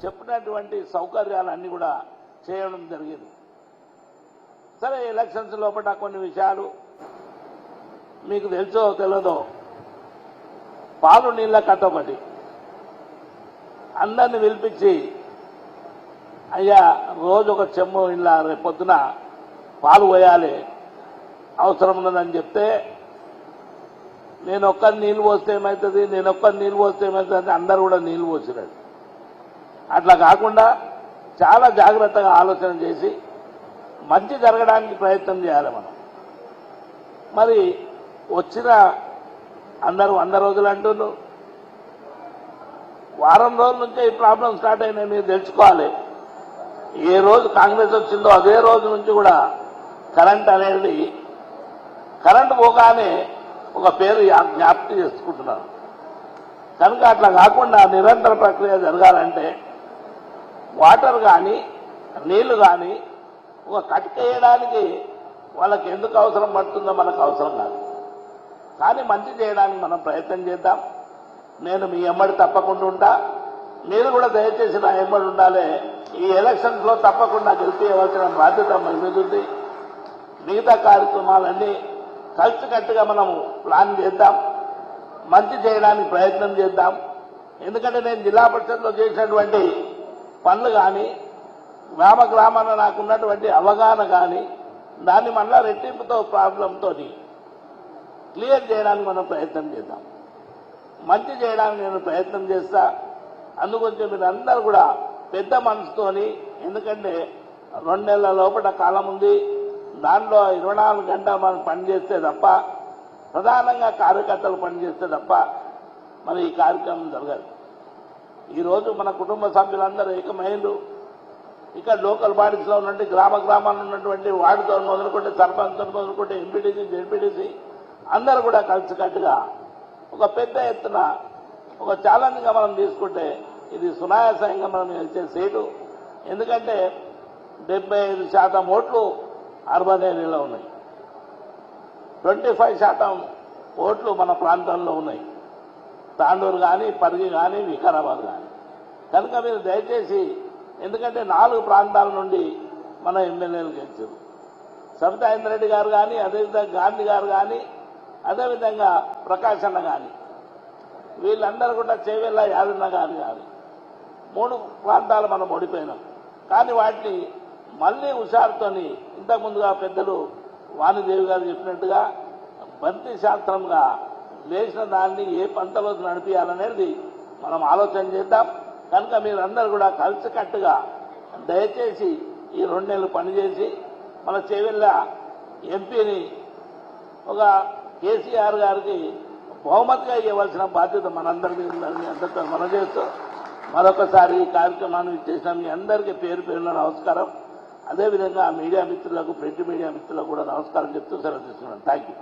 చెప్పినటువంటి సౌకర్యాలన్నీ కూడా చేయడం జరిగింది. సరే, ఎలక్షన్స్ లోపల కొన్ని విషయాలు మీకు తెలుసో తెలియదో, పాలు నీళ్ళ కట్ట ఒకటి అందరిని పిలిపించి, అయ్యా రోజు ఒక చెమ్ము ఇలా రేపు పొద్దున పాలు పోయాలి అవసరం ఉన్నదని చెప్తే, నేను ఒక్కరి నీళ్ళు పోస్తే ఏమవుతుంది, నేను ఒక్కరి నీళ్ళు పోస్తే ఏమవుతుంది, అందరూ కూడా నీళ్ళు పోసినాడు. అట్లా కాకుండా చాలా జాగ్రత్తగా ఆలోచన చేసి మంచి జరగడానికి ప్రయత్నం చేయాలి మనం. మరి వచ్చిన అందరూ 100 రోజులు అంటున్నారు, వారం రోజుల నుంచే ఈ ప్రాబ్లం స్టార్ట్ అయినాయి. మీరు తెలుసుకోవాలి, ఏ రోజు కాంగ్రెస్ వచ్చిందో అదే రోజు నుంచి కూడా కరెంట్ అనేది కరెంటు పోగానే ఒక పేరు జ్ఞాపకం చేసుకుంటున్నారు. కనుక అట్లా కాకుండా నిరంతర ప్రక్రియ జరగాలంటే వాటర్ కానీ నీళ్లు కానీ ఒక కట్టుకేయడానికి వాళ్ళకి ఎందుకు అవసరం పడుతుందో మనకు అవసరం కాదు. కానీ మంచి చేయడానికి మనం ప్రయత్నం చేద్దాం. నేను మీ ఎమ్మడి తప్పకుండా ఉంటా, మీరు కూడా దయచేసి నా ఎమ్మడి ఉండాలి. ఈ ఎలక్షన్స్ లో తప్పకుండా గెలిపించవలసిన బాధ్యత మన మీద ఉంది. మిగతా కార్యక్రమాలన్నీ కలిసికట్టుగా మనం ప్లాన్ చేద్దాం, మంచి చేయడానికి ప్రయత్నం చేద్దాం. ఎందుకంటే నేను జిల్లా పరిషత్లో చేసినటువంటి పనులు కానీ, గ్రామాన నాకున్నటువంటి అవగాహన కానీ, దాన్ని మళ్ళా రెట్టింపుతో ప్రాబ్లంతో క్లియర్ చేయడానికి మనం ప్రయత్నం చేద్దాం. మంచి చేయడానికి నేను ప్రయత్నం చేస్తా. అందుకొంచెం మీరు అందరూ కూడా పెద్ద మనసుతోని, ఎందుకంటే 2 నెలల లోపల కాలం ఉంది, దానిలో 24 గంటలు మనం పనిచేస్తే తప్ప, ప్రధానంగా కార్యకర్తలు పనిచేస్తే తప్ప మరి ఈ కార్యక్రమం జరగదు. ఈరోజు మన కుటుంబ సభ్యులందరూ ఏకమైండు. ఇక్కడ లోకల్ బాడీస్లో ఉన్నటువంటి గ్రామాల్లో ఉన్నటువంటి వార్డుతో మొదలుకుంటే, సర్పంచ్తో మొదలుకుంటే, ఎంపీటీసీ, జెడ్పీటీసీ అందరూ కూడా కలిసికట్టుగా ఒక పెద్ద ఎత్తున ఒక ఛాలెంజ్గా మనం తీసుకుంటే ఇది సునాయాసంగా మనం ఇచ్చే సీటు. ఎందుకంటే 75% ఓట్లు అర్బన్ ఏరియాలో ఉన్నాయి, 25% ఓట్లు మన ప్రాంతంలో ఉన్నాయి, తాండూరు కానీ, పరిగి కానీ, వికారాబాద్ కానీ. కనుక మీరు దయచేసి, ఎందుకంటే 4 ప్రాంతాల నుండి మన ఎమ్మెల్యేలు గెలిచారు. సబితా ఇంద్రెడ్డి గారు కానీ, అదేవిధంగా గాంధీ గారు కానీ, అదేవిధంగా ప్రకాష్ అన్న కానీ, వీళ్ళందరూ కూడా చేవెళ్ళ యాదన్న గారు కానీ 3 ప్రాంతాలు మనం ఓడిపోయినాం. కానీ వాటిని మళ్లీ హుషారుతోని ఇంతకుముందుగా పెద్దలు వాణిదేవి గారు చెప్పినట్టుగా బంతి శాస్త్రంగా లేచిన దాన్ని ఏ పంతలో నడిపించాలనేది మనం ఆలోచన చేద్దాం. కనుక మీరందరూ కూడా కలిసికట్టుగా దయచేసి ఈ 2 నెలలు పనిచేసి మన చేవెళ్ళ ఎంపీని ఒక కేసీఆర్ గారికి బహుమతిగా ఇవ్వవలసిన బాధ్యత మనందరికీ ఉందని అందరితో మనం చేస్తూ మరొకసారి ఈ కార్యక్రమాన్ని ఇచ్చేసిన మీ అందరికీ పేరు పేరున నమస్కారం. అదేవిధంగా మీడియా మిత్రులకు, ప్రింట్ మీడియా మిత్రులకు కూడా నమస్కారం చెప్తూ సెలవు తీసుకున్నాను. Thank you.